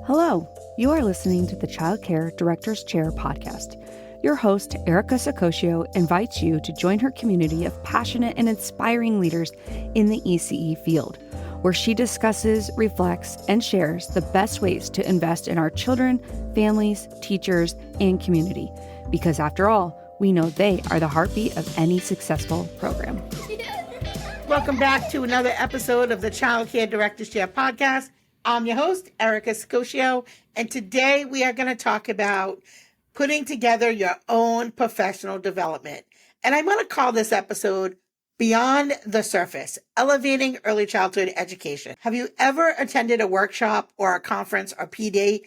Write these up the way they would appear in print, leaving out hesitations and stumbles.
Hello, you are listening to the Child Care Director's Chair podcast. Your host, Erica Saccoccio, invites you to join her community of passionate and inspiring leaders in the ECE field, where she discusses, reflects, and shares the best ways to invest in our children, families, teachers, and community. Because after all, we know they are the heartbeat of any successful program. Welcome back to another episode of the Child Care Director's Chair podcast. I'm your host, Erica Saccoccio, and today we are going to talk about putting together your own professional development. And I'm going to call this episode Beyond the Surface, Elevating Early Childhood Education. Have you ever attended a workshop or a conference or PD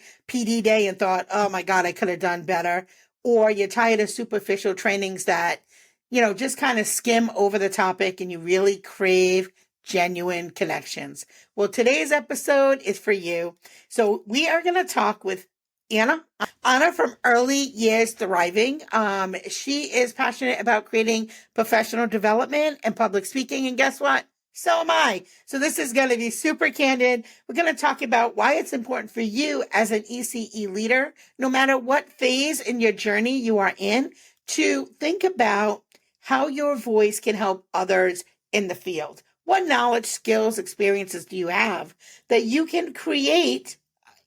day and thought, oh my God, I could have done better? Or you're tired of superficial trainings that, just kind of skim over the topic and you really crave genuine connections. Well, today's episode is for you. So we are going to talk with Anna from Early Years Thriving. She is passionate about creating professional development and public speaking. And guess what? So am I. So this is going to be super candid. We're going to talk about why it's important for you as an ECE leader, no matter what phase in your journey you are in, to think about how your voice can help others in the field. What knowledge, skills, experiences do you have that you can create,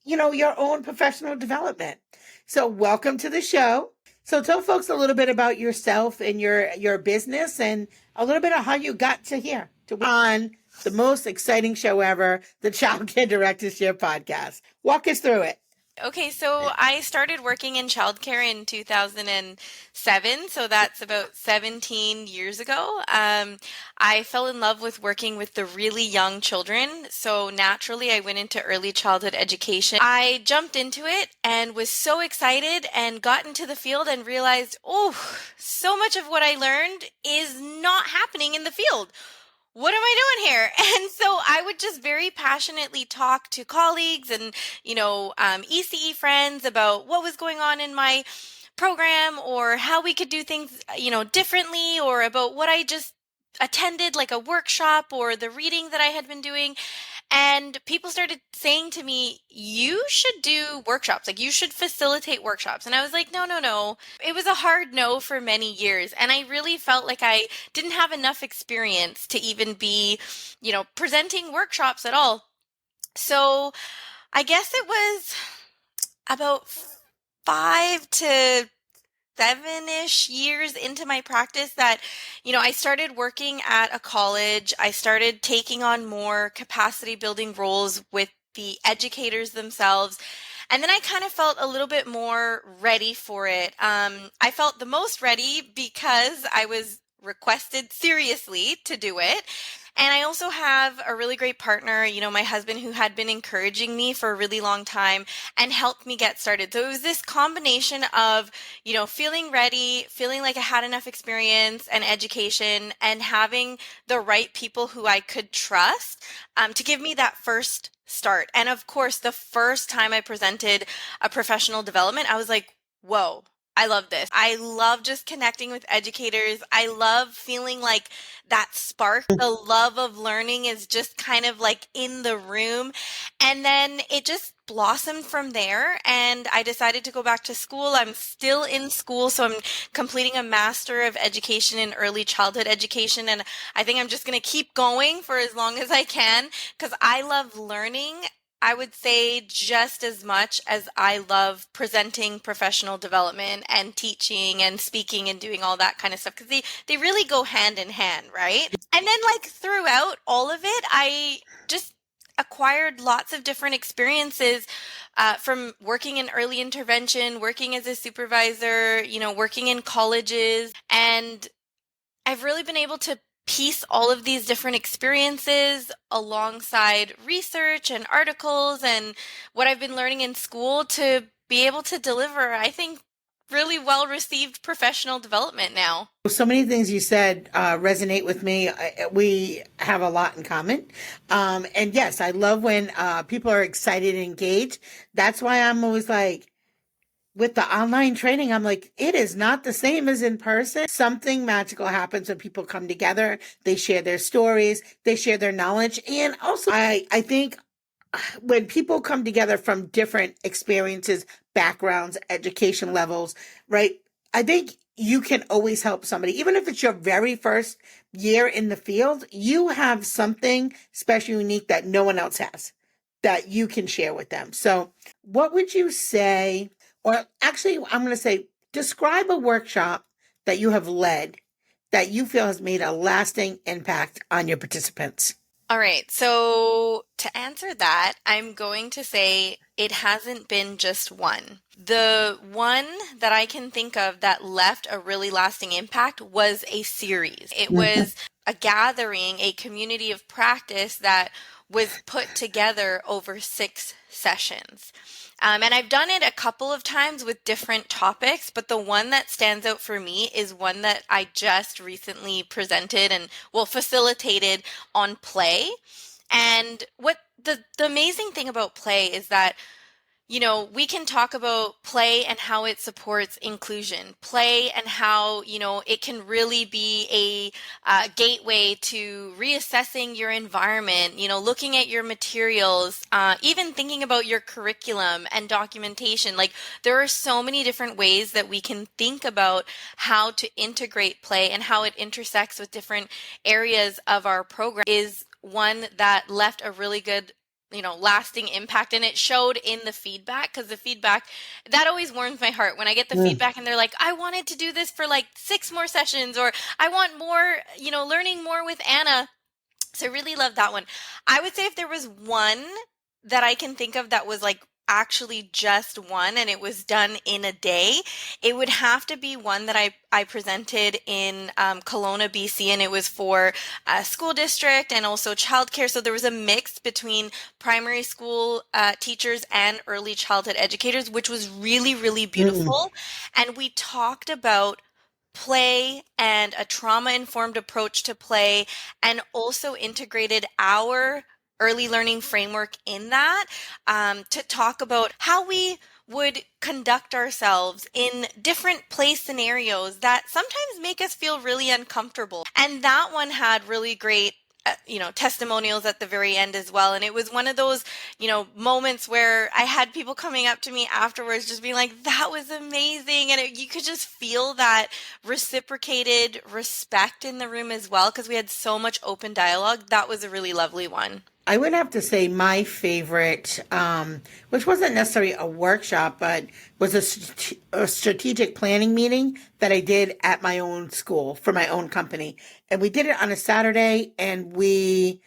your own professional development? So welcome to the show. So tell folks a little bit about yourself and your business and a little bit of how you got to here, to on the most exciting show ever, the Child Care Director's Chair podcast. Walk us through it. Okay, so I started working in childcare in 2007, so that's about 17 years ago. I fell in love with working with the really young children, so naturally I went into early childhood education. I jumped into it and was so excited and got into the field and realized, so much of what I learned is not happening in the field. What am I doing here? And so I would just very passionately talk to colleagues and, ECE friends about what was going on in my program or how we could do things, differently, or about what I just attended, like a workshop or the reading that I had been doing. And people started saying to me, you should do workshops, like you should facilitate workshops. And I was like, no. It was a hard no for many years. And I really felt like I didn't have enough experience to even be, presenting workshops at all. So I guess it was about 5 to 7-ish years into my practice that, I started working at a college. I started taking on more capacity building roles with the educators themselves. And then I kind of felt a little bit more ready for it. I felt the most ready because I was requested seriously to do it. And I also have a really great partner, my husband, who had been encouraging me for a really long time and helped me get started. So it was this combination of, feeling ready, feeling like I had enough experience and education, and having the right people who I could trust to give me that first start. And of course, the first time I presented a professional development, I was like, whoa. I love this. I love just connecting with educators. I love feeling like that spark, the love of learning is just kind of like in the room. And then it just blossomed from there. And I decided to go back to school. I'm still in school. So I'm completing a Master of Education in Early Childhood Education. And I think I'm just going to keep going for as long as I can because I love learning. I would say just as much as I love presenting professional development and teaching and speaking and doing all that kind of stuff, because they really go hand in hand, right? And then throughout all of it, I just acquired lots of different experiences from working in early intervention, working as a supervisor, working in colleges. And I've really been able to piece all of these different experiences alongside research and articles and what I've been learning in school to be able to deliver, I think, really well-received professional development now. So many things you said resonate with me. We have a lot in common. And yes, I love when people are excited and engaged. That's why I'm always like, with the online training, I'm like, it is not the same as in person. Something magical happens when people come together. They share their stories. They share their knowledge. And also, I think when people come together from different experiences, backgrounds, education levels, right? I think you can always help somebody, even if it's your very first year in the field. You have something special, unique that no one else has that you can share with them. So, what would you say? Or actually, I'm going to say, describe a workshop that you have led that you feel has made a lasting impact on your participants. All right. So to answer that, I'm going to say it hasn't been just one. The one that I can think of that left a really lasting impact was a series. It was a gathering, a community of practice that was put together over 6 sessions. And I've done it a couple of times with different topics, but the one that stands out for me is one that I just recently presented and facilitated on play. And what the amazing thing about play is that we can talk about play and how it supports inclusion, play and how, it can really be a gateway to reassessing your environment, looking at your materials, even thinking about your curriculum and documentation. Like, there are so many different ways that we can think about how to integrate play and how it intersects with different areas of our program is one that left a really good lasting impact. And it showed in the feedback, because the feedback, that always warms my heart when I get the feedback and they're like, I wanted to do this for like 6 more sessions, or I want more, learning more with Anna. So I really love that one. I would say if there was one that I can think of that was like actually just one and it was done in a day, it would have to be one that I presented in Kelowna, BC, and it was for a school district and also childcare. So there was a mix between primary school teachers and early childhood educators, which was really, really beautiful. And we talked about play and a trauma-informed approach to play, and also integrated our early learning framework in that, to talk about how we would conduct ourselves in different play scenarios that sometimes make us feel really uncomfortable. And that one had really great testimonials at the very end as well. And it was one of those, moments where I had people coming up to me afterwards just being like, that was amazing. And you could just feel that reciprocated respect in the room as well, because we had so much open dialogue. That was a really lovely one. I would have to say my favorite, which wasn't necessarily a workshop, but was a strategic planning meeting that I did at my own school for my own company. And we did it on a Saturday, and we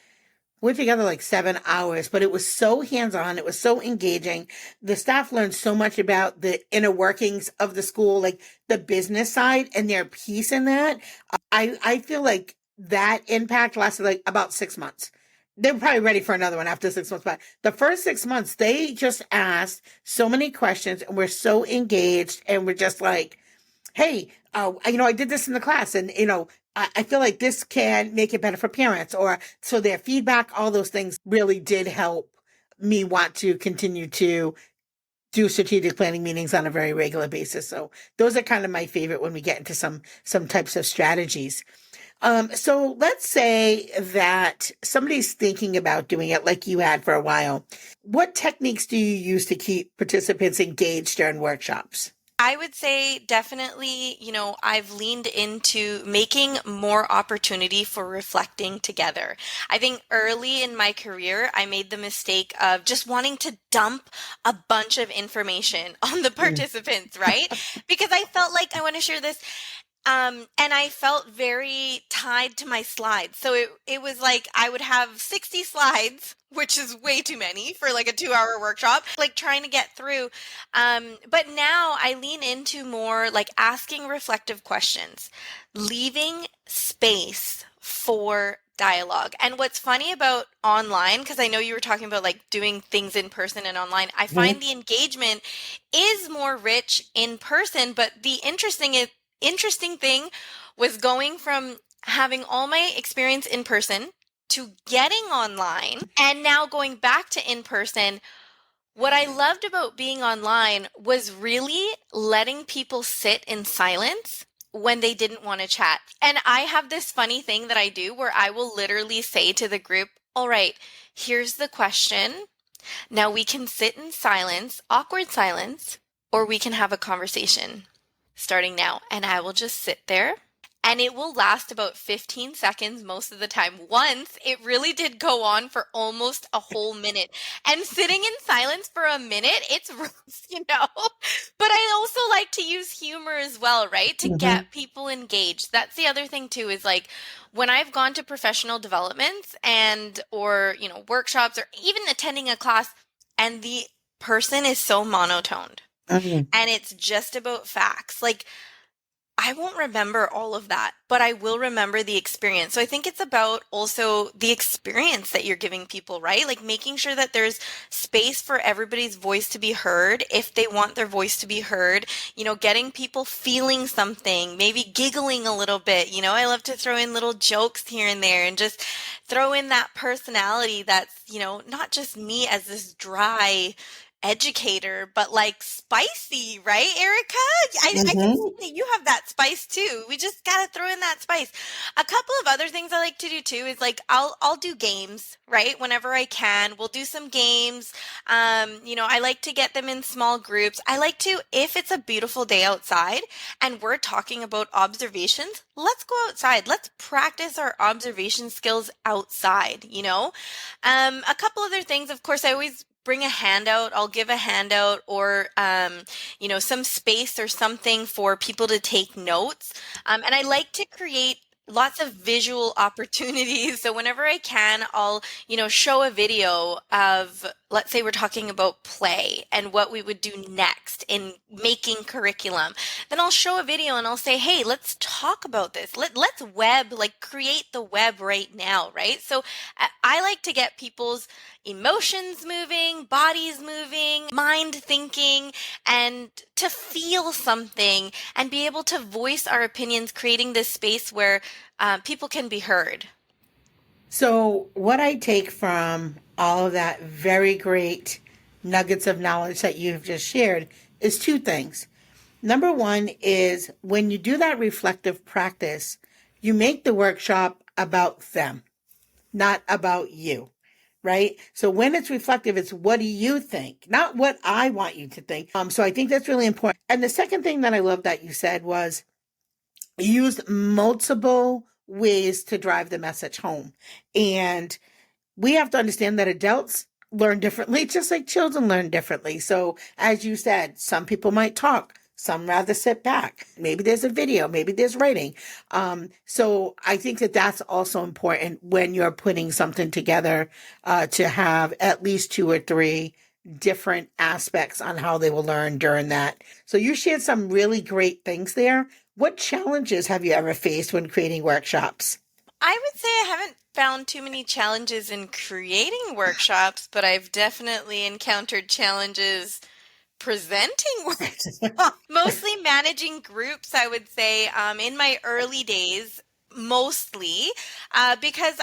went together like 7 hours, but it was so hands-on. It was so engaging. The staff learned so much about the inner workings of the school, like the business side and their piece in that. I feel like that impact lasted like about 6 months. They were probably ready for another one after 6 months, but the first 6 months, they just asked so many questions and were so engaged, and were just like, hey, I did this in the class, and, I feel like this can make it better for parents, or so their feedback, all those things really did help me want to continue to do strategic planning meetings on a very regular basis. So those are kind of my favorite when we get into some types of strategies. So let's say that somebody's thinking about doing it like you had for a while. What techniques do you use to keep participants engaged during workshops? I would say definitely, I've leaned into making more opportunity for reflecting together. I think early in my career, I made the mistake of just wanting to dump a bunch of information on the participants, right? Because I felt like I want to share this. And I felt very tied to my slides. So it was like I would have 60 slides, which is way too many for like a 2-hour workshop, like trying to get through. But now I lean into more like asking reflective questions, leaving space for dialogue. And what's funny about online, because I know you were talking about like doing things in person and online, I find the engagement is more rich in person, but the interesting thing was going from having all my experience in person to getting online and now going back to in person. What I loved about being online was really letting people sit in silence when they didn't want to chat. And I have this funny thing that I do where I will literally say to the group, all right, here's the question. Now we can sit in silence, awkward silence, or we can have a conversation starting now. And I will just sit there and it will last about 15 seconds most of the time. Once it really did go on for almost a whole minute. And sitting in silence for a minute, it's rough, you know. But I also like to use humor as well, right? To get people engaged. That's the other thing too, is like when I've gone to professional developments and or, you know, workshops or even attending a class and the person is so monotoned Mhm. and it's just about facts. Like I won't remember all of that, but I will remember the experience. So I think it's about also the experience that you're giving people, right? Like making sure that there's space for everybody's voice to be heard if they want their voice to be heard, you know, getting people feeling something, maybe giggling a little bit. You know, I love to throw in little jokes here and there and just throw in that personality that's, you know, not just me as this dry educator, but like spicy, right, Erica? I can Mhm. see that you have that spice too. We just gotta throw in that spice. A couple of other things I like to do too is like I'll do games, right? Whenever I can, we'll do some games. You know, I like to get them in small groups. I like to, if it's a beautiful day outside and we're talking about observations, let's go outside. Let's practice our observation skills outside, you know? A couple other things, of course, I always bring a handout. I'll give a handout or, you know, some space or something for people to take notes. And I like to create lots of visual opportunities. So whenever I can, I'll, you know, show a video of, let's say we're talking about play and what we would do next in making curriculum. Then I'll show a video and I'll say, hey, let's talk about this. Let's web, like create the web right now, right? So I like to get people's emotions moving, bodies moving, mind thinking, and to feel something and be able to voice our opinions, creating this space where people can be heard. So, what I take from all of that very great nuggets of knowledge that you've just shared is two things. Number one is when you do that reflective practice, you make the workshop about them, not about you, right? So when it's reflective, it's what do you think, not what I want you to think. So I think that's really important. And the second thing that I love that you said was use multiple ways to drive the message home. And we have to understand that adults learn differently, just like children learn differently. So, as you said, some people might talk, some rather sit back. Maybe there's a video, maybe there's writing. So, I think that that's also important when you're putting something together to have at least two or three different aspects on how they will learn during that. So, you shared some really great things there. What challenges have you ever faced when creating workshops? I would say I haven't found too many challenges in creating workshops, but I've definitely encountered challenges presenting workshops. Mostly managing groups, I would say, in my early days, mostly because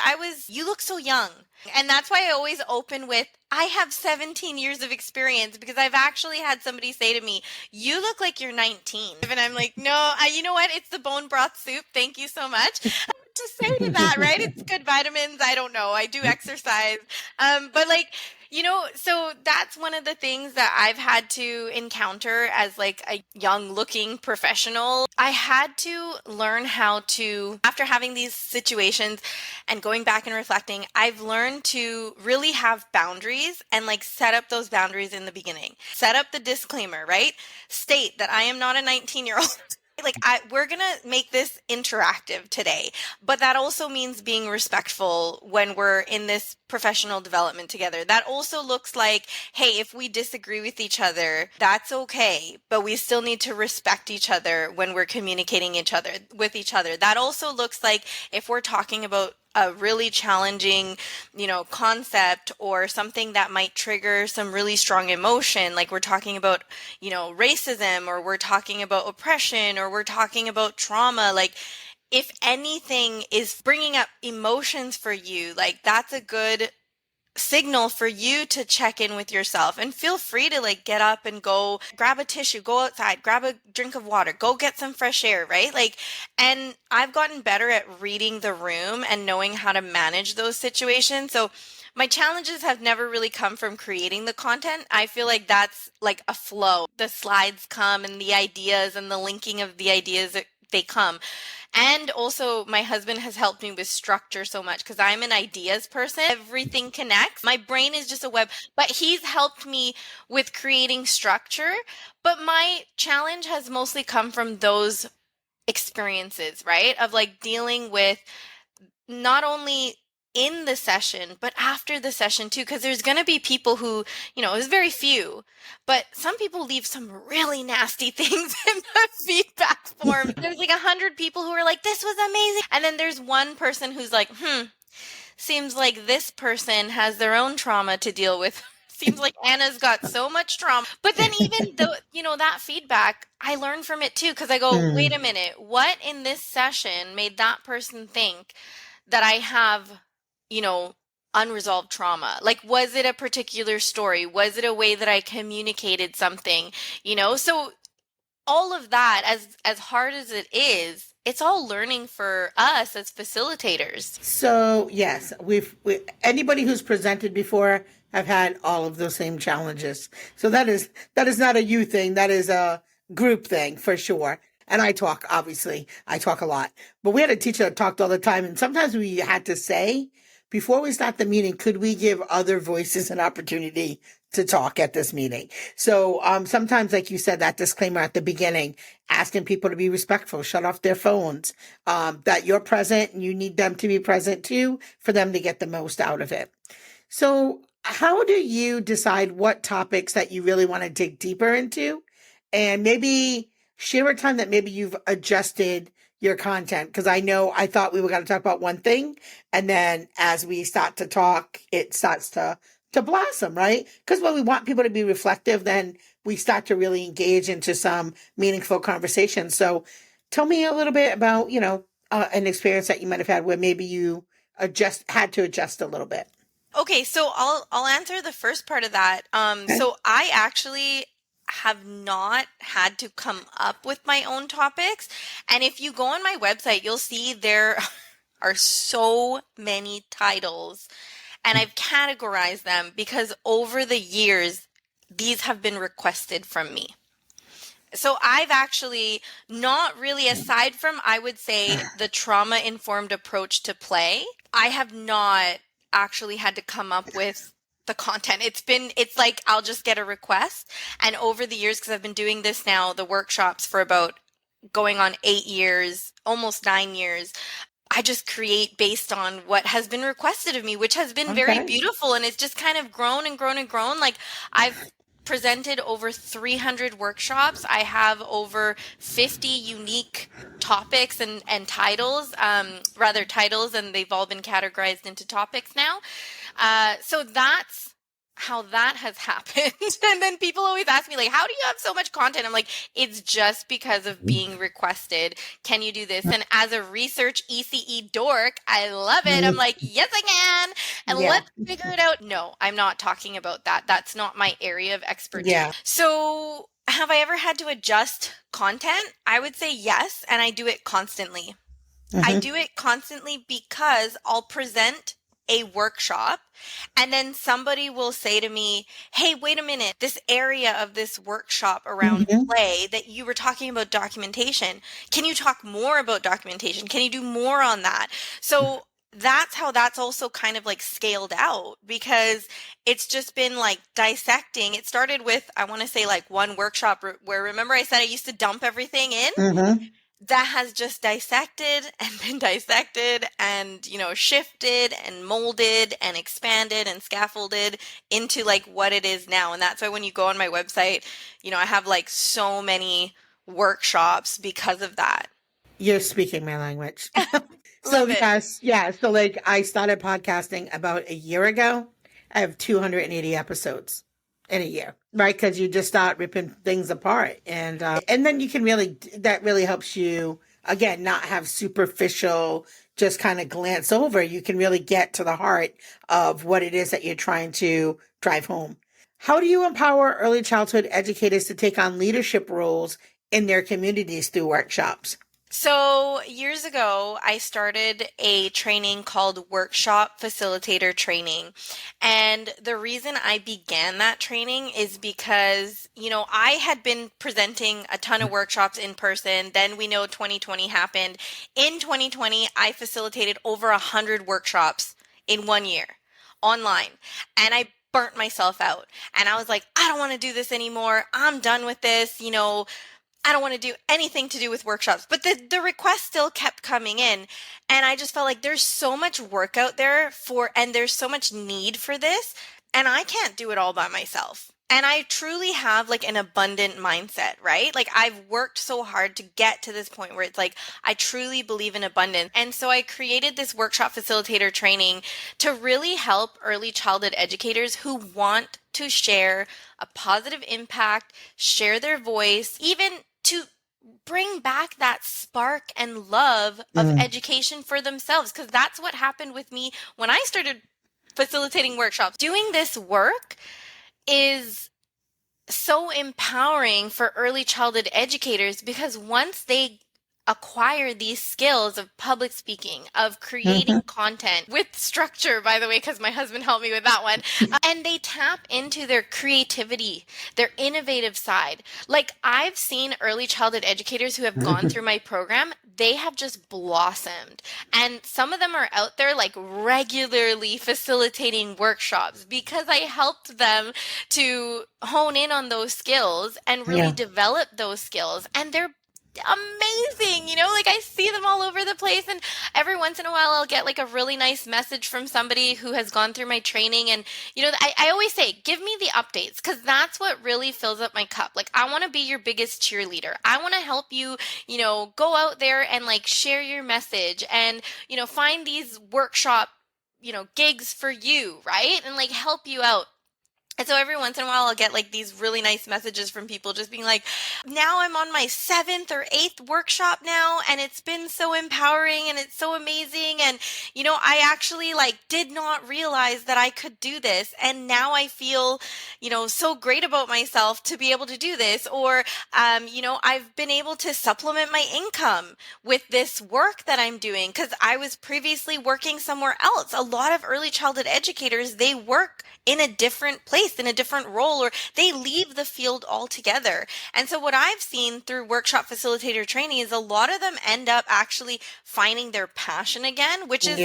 you look so young. And that's why I always open with, I have 17 years of experience because I've actually had somebody say to me, you look like you're 19. And I'm like, no, you know what? It's the bone broth soup. Thank you so much. To say to that, right? It's good vitamins. I don't know. I do exercise. But like, you know, so that's one of the things that I've had to encounter as like a young looking professional. I had to learn how to, after having these situations and going back and reflecting, I've learned to really have boundaries and like set up those boundaries in the beginning. Set up the disclaimer, right? State that I am not a 19-year-old. Like we're gonna make this interactive today, but that also means being respectful when we're in this professional development together. That also looks like, hey, if we disagree with each other, that's okay, but we still need to respect each other when we're communicating with each other. That also looks like if we're talking about a really challenging, you know, concept or something that might trigger some really strong emotion, like we're talking about, you know, racism or we're talking about oppression or we're talking about trauma, like if anything is bringing up emotions for you, like that's a good signal for you to check in with yourself and feel free to like get up and go grab a tissue, go outside, grab a drink of water, go get some fresh air, right? Like, and I've gotten better at reading the room and knowing how to manage those situations. So My challenges have never really come from creating the content. I feel like that's like a flow. The slides come and the ideas and the linking of the ideas, they come. And also, my husband has helped me with structure so much because I'm an ideas person. Everything connects. My brain is just a web, but he's helped me with creating structure. But my challenge has mostly come from those experiences, right? Of like dealing with not only in the session, but after the session too, because there's going to be people who, there's very few, but some people leave some really nasty things in the feedback form. There's like 100 people who are like, this was amazing. And then there's one person who's like, seems like this person has their own trauma to deal with. Seems like Anna's got so much trauma. But then even though, that feedback, I learn from it too, because I go, wait a minute, what in this session made that person think that I have, unresolved trauma? Like, was it a particular story? Was it a way that I communicated something? So all of that, as hard as it is, it's all learning for us as facilitators. So yes, anybody who's presented before have had all of those same challenges. So that is not a you thing. That is a group thing for sure. And I talk a lot, but we had a teacher that talked all the time. And sometimes we had to say, before we start the meeting, could we give other voices an opportunity to talk at this meeting? So sometimes, like you said, that disclaimer at the beginning, asking people to be respectful, shut off their phones, that you're present and you need them to be present too, for them to get the most out of it. So how do you decide what topics that you really want to dig deeper into? And maybe share a time that maybe you've adjusted your content, because I thought we were going to talk about one thing, and then as we start to talk, it starts to blossom, right? Because when we want people to be reflective, then we start to really engage into some meaningful conversation. So tell me a little bit about, an experience that you might have had where maybe you had to adjust a little bit. Okay, so I'll answer the first part of that. Okay. So I actually have not had to come up with my own topics. And if you go on my website, you'll see there are so many titles, and I've categorized them because over the years, these have been requested from me. So I've actually not really, aside from, I would say, the trauma-informed approach to play, I have not actually had to come up with the content. It's like I'll just get a request. And over the years, because I've been doing this now, the workshops for about going on 8 years, almost 9 years, I just create based on what has been requested of me, which has been very beautiful. And it's just kind of grown and grown and grown. Like, I've presented over 300 workshops. I have over 50 unique topics and titles, titles, and they've all been categorized into topics now. So that's how that has happened. And then people always ask me, like, how do you have so much content? I'm like, it's just because of being requested. Can you do this? And as a research ECE dork, I love it. I'm like, yes, I can. And let's figure it out. No, I'm not talking about that. That's not my area of expertise. Yeah. So have I ever had to adjust content? I would say yes. And I do it constantly. I do it constantly because I'll present a workshop and then somebody will say to me, hey, wait a minute, this area of this workshop around play that you were talking about documentation, can you talk more about documentation? Can you do more on that? So that's how that's also kind of like scaled out, because it's just been like dissecting. It started with, I want to say, like one workshop where, remember I said I used to dump everything in? That has just dissected and been dissected and, shifted and molded and expanded and scaffolded into like what it is now. And that's why when you go on my website, I have like so many workshops because of that. You're speaking my language. So so like I started podcasting about a year ago. I have 280 episodes in a year, right? Because you just start ripping things apart, and then you can that really helps you, again, not have superficial, just kind of glance over. You can really get to the heart of what it is that you're trying to drive home. How do you empower early childhood educators to take on leadership roles in their communities through workshops? So years ago, I started a training called Workshop Facilitator Training. And the reason I began that training is because, I had been presenting a ton of workshops in person. Then we know 2020 happened. In 2020, I facilitated over 100 workshops in 1 year online. And I burnt myself out. And I was like, I don't want to do this anymore. I'm done with this. I don't want to do anything to do with workshops. But the requests still kept coming in. And I just felt like there's so much work out there and there's so much need for this. And I can't do it all by myself. And I truly have like an abundant mindset, right? Like I've worked so hard to get to this point where it's like, I truly believe in abundance. And so I created this workshop facilitator training to really help early childhood educators who want to share a positive impact, share their voice, even to bring back that spark and love of education for themselves. Because that's what happened with me when I started facilitating workshops. Doing this work is so empowering for early childhood educators because once they acquire these skills of public speaking, of creating content with structure, by the way, because my husband helped me with that one, and they tap into their creativity, their innovative side. Like I've seen early childhood educators who have gone through my program, they have just blossomed. And some of them are out there like regularly facilitating workshops because I helped them to hone in on those skills and really develop those skills. And they're amazing, like I see them all over the place, and every once in a while I'll get like a really nice message from somebody who has gone through my training. And I always say, give me the updates, because that's what really fills up my cup. Like I want to be your biggest cheerleader. I want to help you, go out there and like share your message and find these workshop gigs for you, right, and like help you out. And so every once in a while, I'll get like these really nice messages from people just being like, now I'm on my 7th or 8th workshop now, and it's been so empowering and it's so amazing. And, I actually like did not realize that I could do this. And now I feel, so great about myself to be able to do this. Or, I've been able to supplement my income with this work that I'm doing because I was previously working somewhere else. A lot of early childhood educators, they work in a different place, in a different role, or they leave the field altogether. And so what I've seen through workshop facilitator training is a lot of them end up actually finding their passion again, which is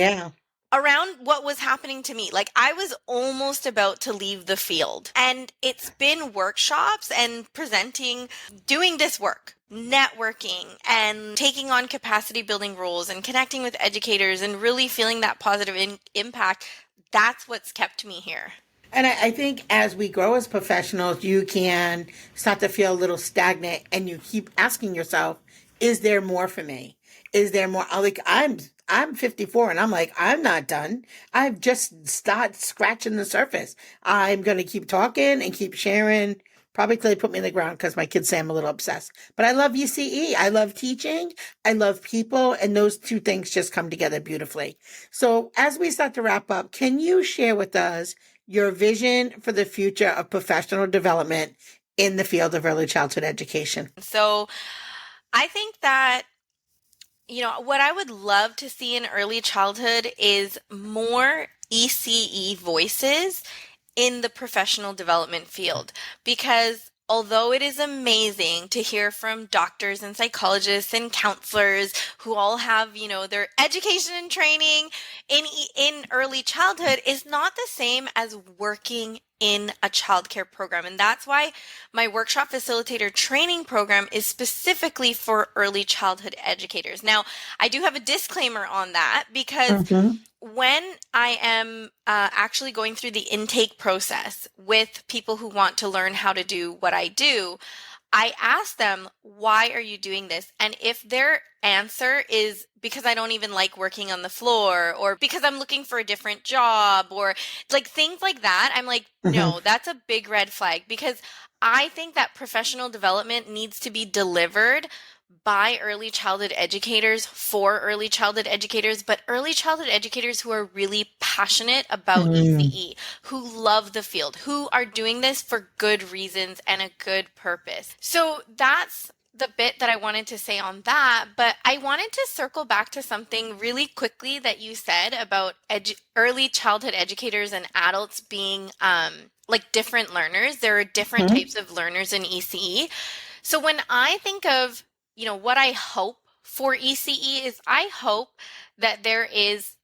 around what was happening to me. Like I was almost about to leave the field, and it's been workshops and presenting, doing this work, networking and taking on capacity building roles and connecting with educators and really feeling that positive impact. That's what's kept me here. And I think as we grow as professionals, you can start to feel a little stagnant, and you keep asking yourself, is there more for me? Is there more? I'm 54 and I'm like, I'm not done. I've just started scratching the surface. I'm going to keep talking and keep sharing, probably till they put me in the ground because my kids say I'm a little obsessed. But I love ECE. I love teaching. I love people. And those two things just come together beautifully. So as we start to wrap up, can you share with us your vision for the future of professional development in the field of early childhood education? So I think that, what I would love to see in early childhood is more ECE voices in the professional development field, because although it is amazing to hear from doctors and psychologists and counselors who all have, their education and training in early childhood, is not the same as working in a childcare program. And that's why my workshop facilitator training program is specifically for early childhood educators. Now, I do have a disclaimer on that because when I am actually going through the intake process with people who want to learn how to do what I do, I ask them, why are you doing this? And if their answer is because I don't even like working on the floor, or because I'm looking for a different job, or like things like that, I'm like, no, that's a big red flag, because I think that professional development needs to be delivered by early childhood educators for early childhood educators, but early childhood educators who are really passionate about ECE, who love the field, who are doing this for good reasons and a good purpose. So that's the bit that I wanted to say on that, but I wanted to circle back to something really quickly that you said about early childhood educators and adults being like different learners. There are different Mhm. types of learners in ECE. So when I think of, what I hope for ECE is I hope that there is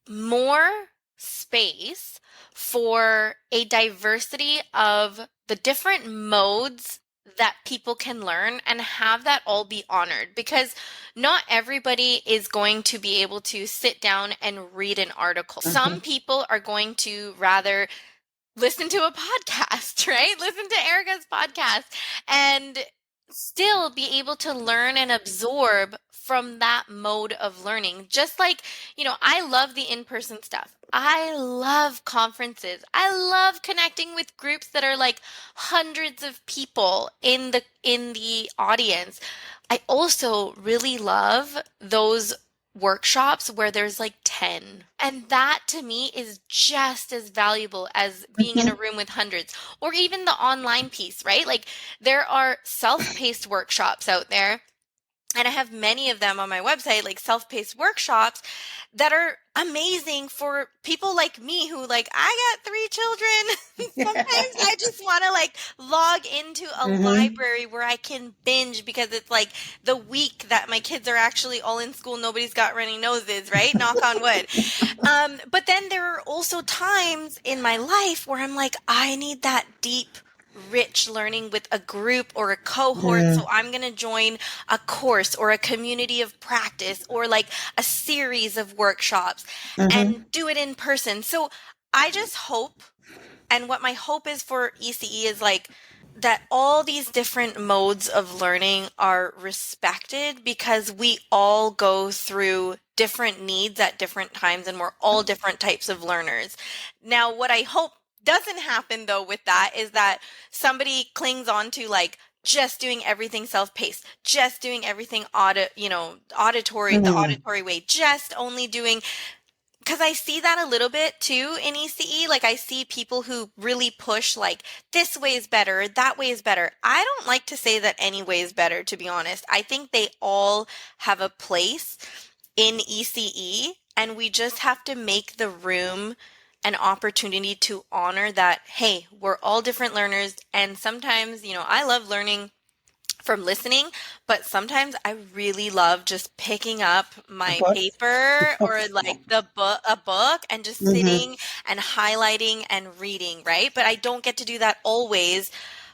more space for a diversity of the different modes that people can learn and have that all be honored, because not everybody is going to be able to sit down and read an article. Some people are going to rather listen to a podcast, right? Listen to Erica's podcast and still be able to learn and absorb from that mode of learning. Just like, I love the in-person stuff. I love conferences. I love connecting with groups that are like hundreds of people in the audience. I also really love those workshops where there's like 10. And that to me is just as valuable as being in a room with hundreds, or even the online piece, right? Like there are self-paced workshops out there. And I have many of them on my website, like self-paced workshops that are amazing for people like me who I got 3 children. Sometimes I just want to log into a library where I can binge because it's like the week that my kids are actually all in school. Nobody's got runny noses, right? Knock on wood. But then there are also times in my life where I'm like, I need that deep, rich learning with a group or a cohort. So I'm going to join a course or a community of practice or like a series of workshops and do it in person. So I just hope, and what my hope is for ECE is that all these different modes of learning are respected, because we all go through different needs at different times and we're all different types of learners. Now, what I hope doesn't happen though with that is that somebody clings on to just doing everything self-paced, just doing everything auditory, the auditory way, just only doing, because I see that a little bit too in ECE. I see people who really push this way is better, that way is better. I don't like to say that any way is better, to be honest. I think they all have a place in ECE, and we just have to make the room an opportunity to honor that, hey, we're all different learners. And sometimes, I love learning from listening, but sometimes I really love just picking up my paper or a book and just sitting and highlighting and reading, right? But I don't get to do that always.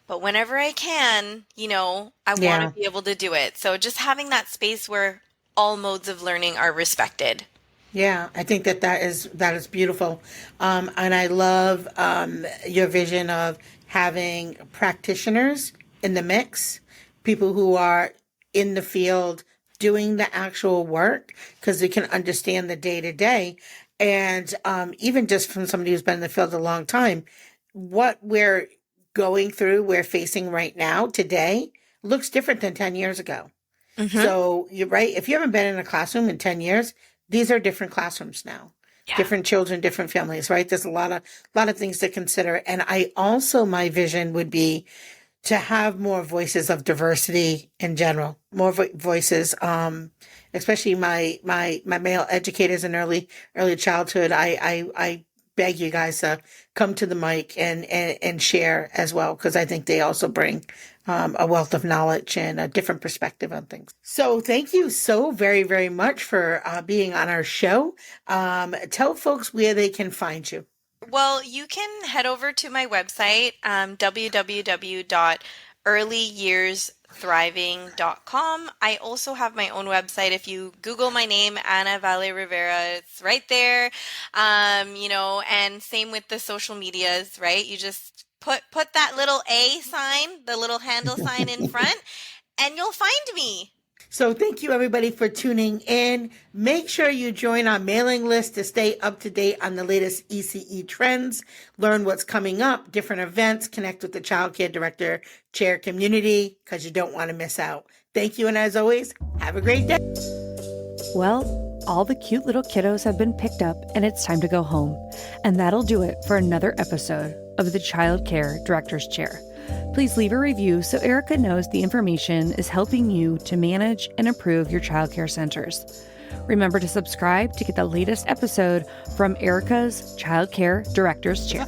But whenever I can, I want to be able to do it. So just having that space where all modes of learning are respected. Yeah, I think that is beautiful. And I love your vision of having practitioners in the mix, people who are in the field doing the actual work, because they can understand the day to day. And even just from somebody who's been in the field a long time, what we're facing right now today looks different than 10 years ago. So you're right. If you haven't been in a classroom in 10 years, these are different classrooms now, different children, different families, right? There's a lot of things to consider. And my vision would be to have more voices of diversity in general, more voices, especially my male educators in early childhood. I beg you guys to come to the mic and share as well, because I think they also bring a wealth of knowledge and a different perspective on things. So thank you so very, very much for being on our show. Tell folks where they can find you. Well, you can head over to my website, www.earlyyearsthriving.com. I also have my own website. If you Google my name, Anna Vale Rivera, it's right there. And same with the social medias, right? You just put that little A sign, the little handle sign in front, and you'll find me. So thank you, everybody, for tuning in. Make sure you join our mailing list to stay up to date on the latest ECE trends, learn what's coming up, different events, connect with the Child Care Director Chair community, because you don't want to miss out. Thank you, and as always, have a great day. Well, all the cute little kiddos have been picked up, and it's time to go home. And that'll do it for another episode of the Child Care Director's Chair. Please leave a review so Erica knows the information is helping you to manage and improve your childcare centers. Remember to subscribe to get the latest episode from Erica's Childcare Director's Chair.